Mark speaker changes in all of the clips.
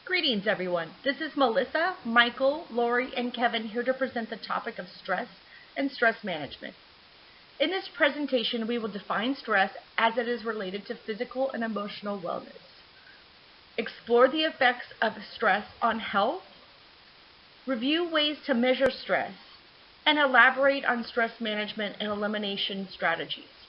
Speaker 1: Greetings, everyone. This is Melissa, Michael, Lori, and Kevin here to present the topic of stress and stress management. In this presentation, we will define stress as it is related to physical and emotional wellness, explore the effects of stress on health, review ways to measure stress, and elaborate on stress management and elimination strategies,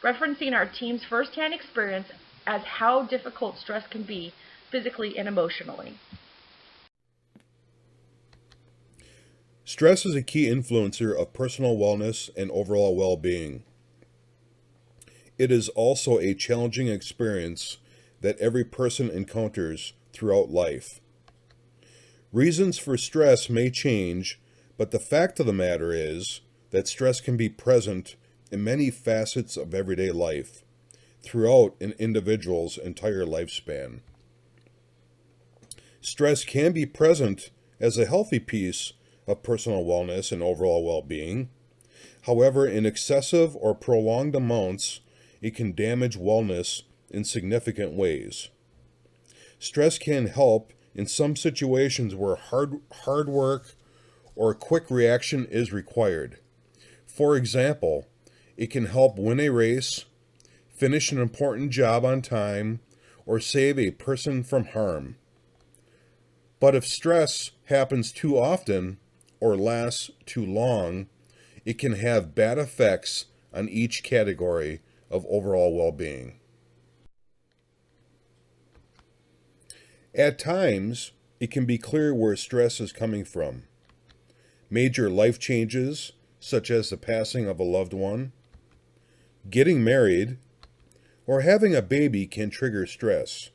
Speaker 1: referencing our team's firsthand experience as how difficult stress can be physically and emotionally.
Speaker 2: Stress is a key influencer of personal wellness and overall well-being. It is also a challenging experience that every person encounters throughout life. Reasons for stress may change, but the fact of the matter is that stress can be present in many facets of everyday life throughout an individual's entire lifespan. Stress can be present as a healthy piece of personal wellness and overall well-being. However, in excessive or prolonged amounts, it can damage wellness in significant ways. Stress can help in some situations where hard work or a quick reaction is required. For example, it can help win a race, finish an important job on time, or save a person from harm. But if stress happens too often or lasts too long, it can have bad effects on each category of overall well-being. At times, it can be clear where stress is coming from. Major life changes, such as the passing of a loved one, getting married, or having a baby can trigger stress.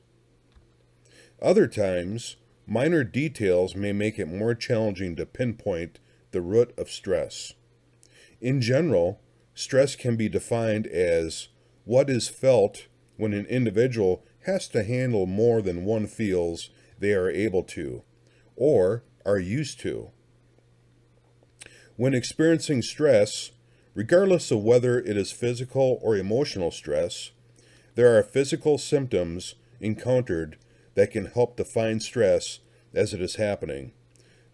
Speaker 2: Other times, minor details may make it more challenging to pinpoint the root of stress. In general, stress can be defined as what is felt when an individual has to handle more than one feels they are able to, or are used to. When experiencing stress, regardless of whether it is physical or emotional stress, there are physical symptoms encountered that can help define stress as it is happening.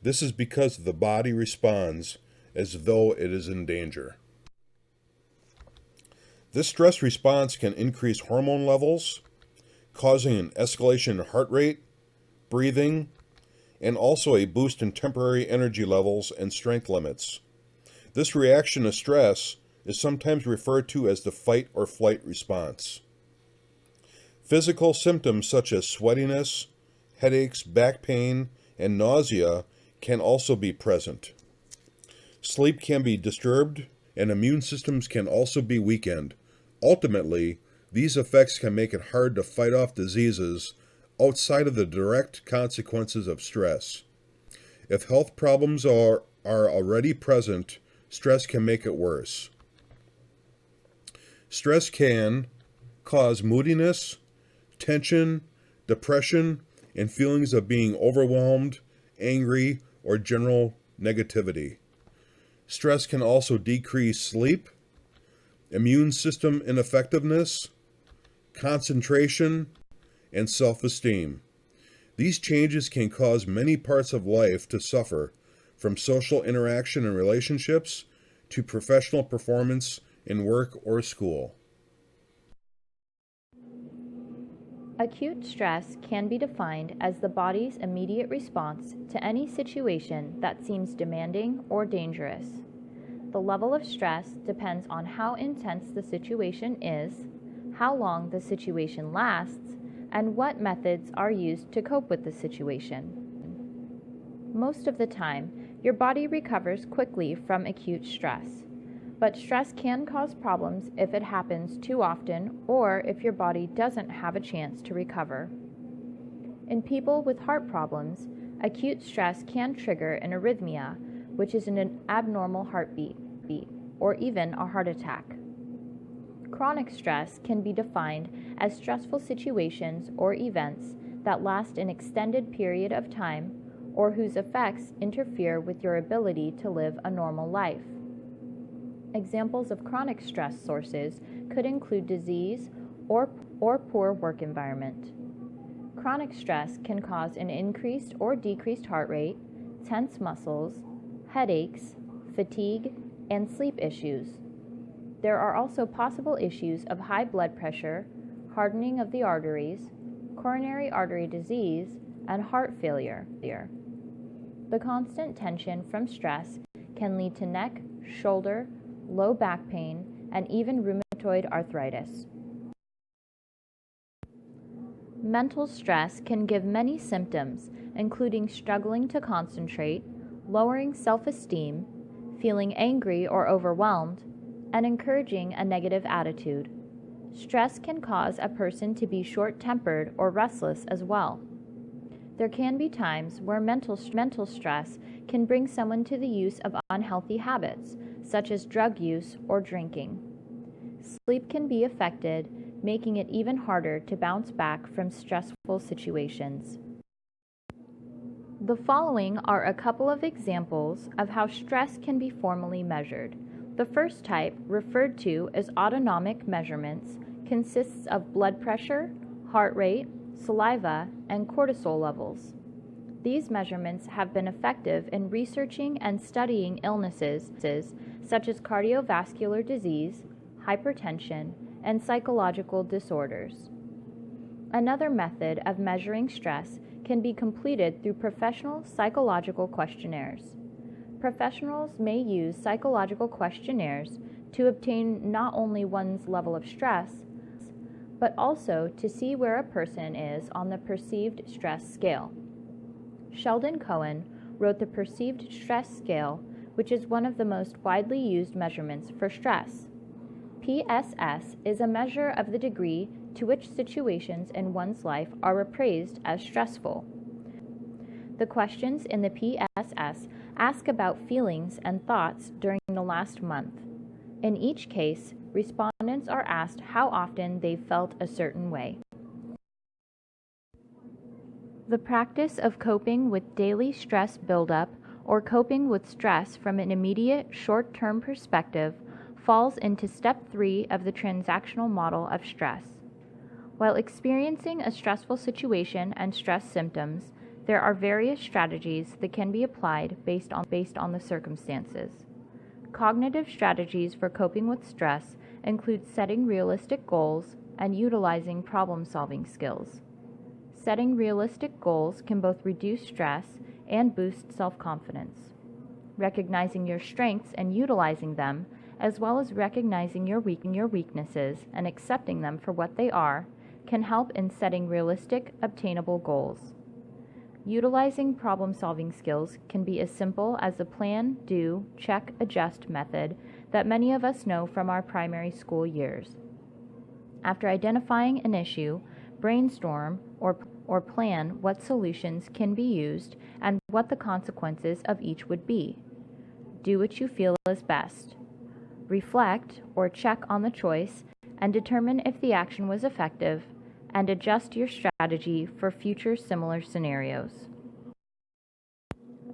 Speaker 2: This is because the body responds as though it is in danger. This stress response can increase hormone levels, causing an escalation in heart rate, breathing, and also a boost in temporary energy levels and strength limits. This reaction to stress is sometimes referred to as the fight or flight response. Physical symptoms such as sweatiness, headaches, back pain, and nausea can also be present. Sleep can be disturbed, and immune systems can also be weakened. Ultimately, these effects can make it hard to fight off diseases outside of the direct consequences of stress. If health problems are already present, stress can make it worse. Stress can cause moodiness, tension, depression, and feelings of being overwhelmed, angry, or general negativity. Stress can also decrease sleep, immune system ineffectiveness, concentration, and self-esteem. These changes can cause many parts of life to suffer, from social interaction and relationships to professional performance in work or school.
Speaker 3: Acute stress can be defined as the body's immediate response to any situation that seems demanding or dangerous. The level of stress depends on how intense the situation is, how long the situation lasts, and what methods are used to cope with the situation. Most of the time, your body recovers quickly from acute stress. But stress can cause problems if it happens too often or if your body doesn't have a chance to recover. In people with heart problems, acute stress can trigger an arrhythmia, which is an abnormal heartbeat, or even a heart attack. Chronic stress can be defined as stressful situations or events that last an extended period of time or whose effects interfere with your ability to live a normal life. Examples of chronic stress sources could include disease or poor work environment. Chronic stress can cause an increased or decreased heart rate, tense muscles, headaches, fatigue, and sleep issues. There are also possible issues of high blood pressure, hardening of the arteries, coronary artery disease, and heart failure. The constant tension from stress can lead to neck, shoulder, low back pain, and even rheumatoid arthritis. Mental stress can give many symptoms, including struggling to concentrate, lowering self-esteem, feeling angry or overwhelmed, and encouraging a negative attitude. Stress can cause a person to be short-tempered or restless as well. There can be times where mental stress can bring someone to the use of unhealthy habits, such as drug use or drinking. Sleep can be affected, making it even harder to bounce back from stressful situations. The following are a couple of examples of how stress can be formally measured. The first type, referred to as autonomic measurements, consists of blood pressure, heart rate, saliva, and cortisol levels. These measurements have been effective in researching and studying illnesses such as cardiovascular disease, hypertension, and psychological disorders. Another method of measuring stress can be completed through professional psychological questionnaires. Professionals may use psychological questionnaires to obtain not only one's level of stress, but also to see where a person is on the perceived stress scale. Sheldon Cohen wrote the Perceived Stress Scale, which is one of the most widely used measurements for stress. PSS is a measure of the degree to which situations in one's life are appraised as stressful. The questions in the PSS ask about feelings and thoughts during the last month. In each case, respondents are asked how often they've felt a certain way. The practice of coping with daily stress buildup or coping with stress from an immediate short-term perspective falls into step 3 of the transactional model of stress. While experiencing a stressful situation and stress symptoms, there are various strategies that can be applied based on the circumstances. Cognitive strategies for coping with stress include setting realistic goals and utilizing problem-solving skills. Setting realistic goals can both reduce stress and boost self-confidence. Recognizing your strengths and utilizing them, as well as recognizing your weaknesses and accepting them for what they are, can help in setting realistic, obtainable goals. Utilizing problem-solving skills can be as simple as the plan, do, check, adjust method that many of us know from our primary school years. After identifying an issue, brainstorm or plan what solutions can be used and what the consequences of each would be. Do what you feel is best. Reflect or check on the choice and determine if the action was effective, and adjust your strategy for future similar scenarios.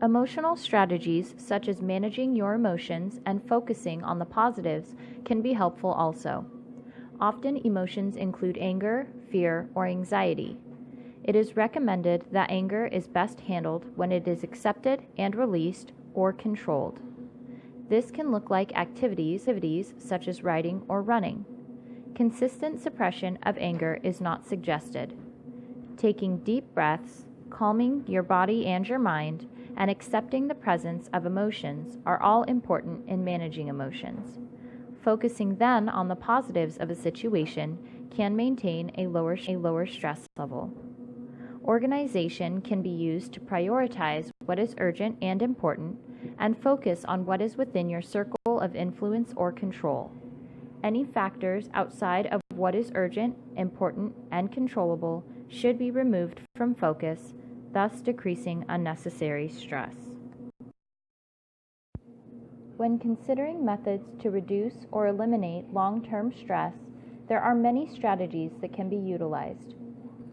Speaker 3: Emotional strategies such as managing your emotions and focusing on the positives can be helpful also. Often emotions include anger, fear, or anxiety. It is recommended that anger is best handled when it is accepted and released or controlled. This can look like activities such as writing or running. Consistent suppression of anger is not suggested. Taking deep breaths, calming your body and your mind, and accepting the presence of emotions are all important in managing emotions. Focusing then on the positives of a situation can maintain a lower stress level. Organization can be used to prioritize what is urgent and important and focus on what is within your circle of influence or control. Any factors outside of what is urgent, important, and controllable should be removed from focus, thus decreasing unnecessary stress. When considering methods to reduce or eliminate long-term stress, there are many strategies that can be utilized.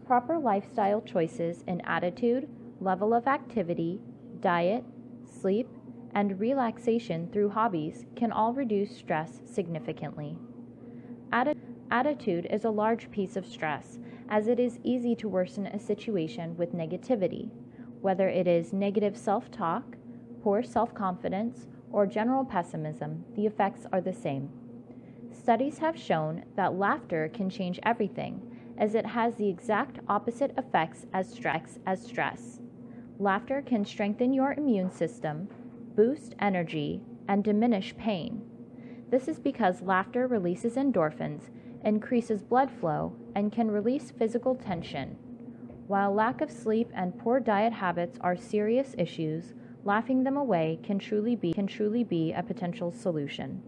Speaker 3: Proper lifestyle choices in attitude, level of activity, diet, sleep, and relaxation through hobbies can all reduce stress significantly. Attitude is a large piece of stress, as it is easy to worsen a situation with negativity, whether it is negative self-talk, poor self-confidence, or general pessimism. The effects are the same. Studies have shown that laughter can change everything, as it has the exact opposite effects as stress. Laughter can strengthen your immune system, boost energy, and diminish pain. This is because laughter releases endorphins, increases blood flow, and can release physical tension. While lack of sleep and poor diet habits are serious issues, laughing them away can truly be a potential solution.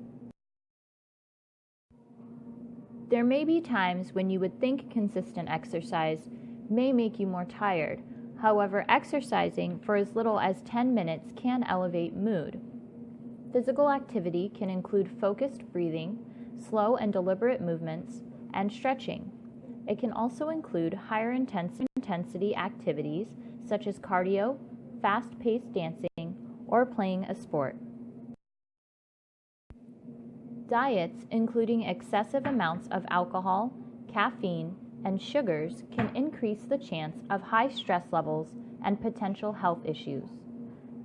Speaker 3: There may be times when you would think consistent exercise may make you more tired. However, exercising for as little as 10 minutes can elevate mood. Physical activity can include focused breathing, slow and deliberate movements, and stretching. It can also include higher intensity activities such as cardio, fast-paced dancing, or playing a sport. Diets, including excessive amounts of alcohol, caffeine, and sugars, can increase the chance of high stress levels and potential health issues.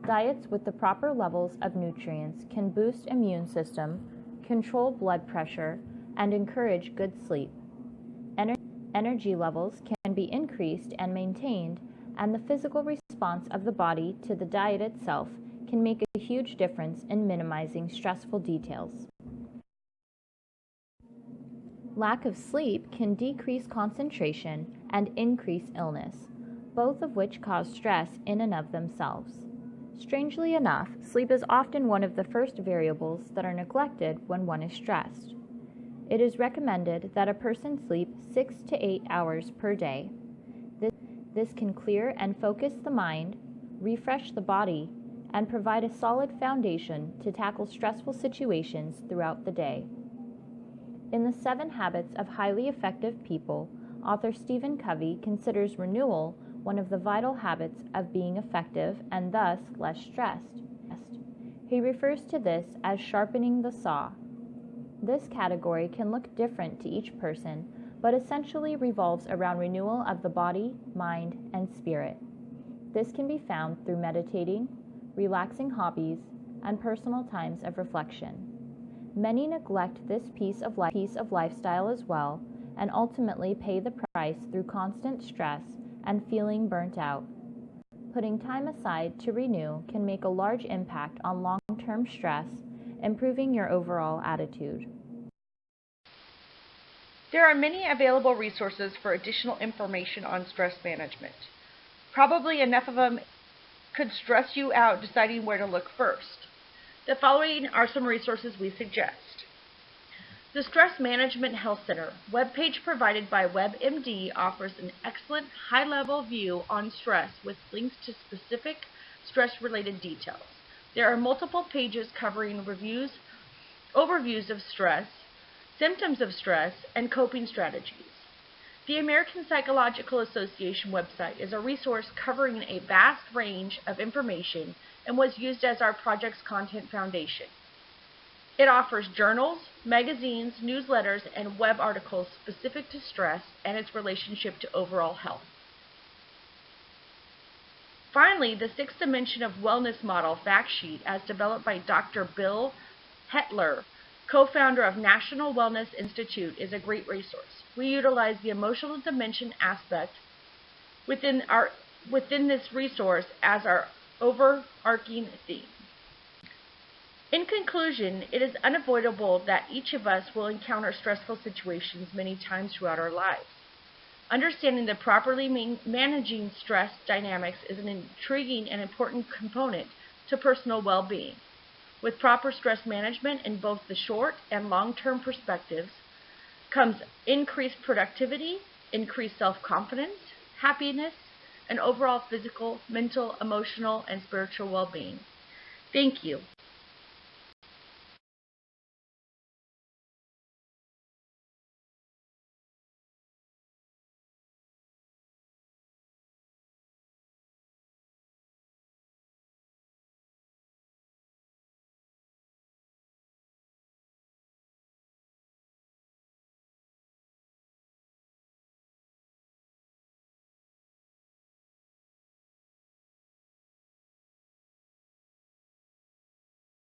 Speaker 3: Diets with the proper levels of nutrients can boost immune system, control blood pressure, and encourage good sleep. Energy levels can be increased and maintained, and the physical response of the body to the diet itself can make a huge difference in minimizing stressful details. Lack of sleep can decrease concentration and increase illness, both of which cause stress in and of themselves. Strangely enough, sleep is often one of the first variables that are neglected when one is stressed. It is recommended that a person sleep 6 to 8 hours per day. This can clear and focus the mind, refresh the body, and provide a solid foundation to tackle stressful situations throughout the day. In The 7 Habits of Highly Effective People, author Stephen Covey considers renewal one of the vital habits of being effective and thus less stressed. He refers to this as sharpening the saw. This category can look different to each person, but essentially revolves around renewal of the body, mind, and spirit. This can be found through meditating, relaxing hobbies, and personal times of reflection. Many neglect this piece of lifestyle as well, and ultimately pay the price through constant stress and feeling burnt out. Putting time aside to renew can make a large impact on long-term stress, improving your overall attitude.
Speaker 1: There are many available resources for additional information on stress management. Probably enough of them could stress you out deciding where to look first. The following are some resources we suggest. The Stress Management Health Center webpage provided by WebMD offers an excellent high-level view on stress with links to specific stress-related details. There are multiple pages covering overviews of stress, symptoms of stress, and coping strategies. The American Psychological Association website is a resource covering a vast range of information and was used as our project's content foundation. It offers journals, magazines, newsletters, and web articles specific to stress and its relationship to overall health. Finally, the 6 Dimension of Wellness Model fact sheet, as developed by Dr. Bill Hetler, co-founder of National Wellness Institute, is a great resource. We utilize the emotional dimension aspect within this resource as our overarching theme. In conclusion, it is unavoidable that each of us will encounter stressful situations many times throughout our lives. Understanding that properly managing stress dynamics is an intriguing and important component to personal well-being. With proper stress management in both the short and long-term perspectives comes increased productivity, increased self-confidence, happiness, and overall physical, mental, emotional, and spiritual well-being. Thank you.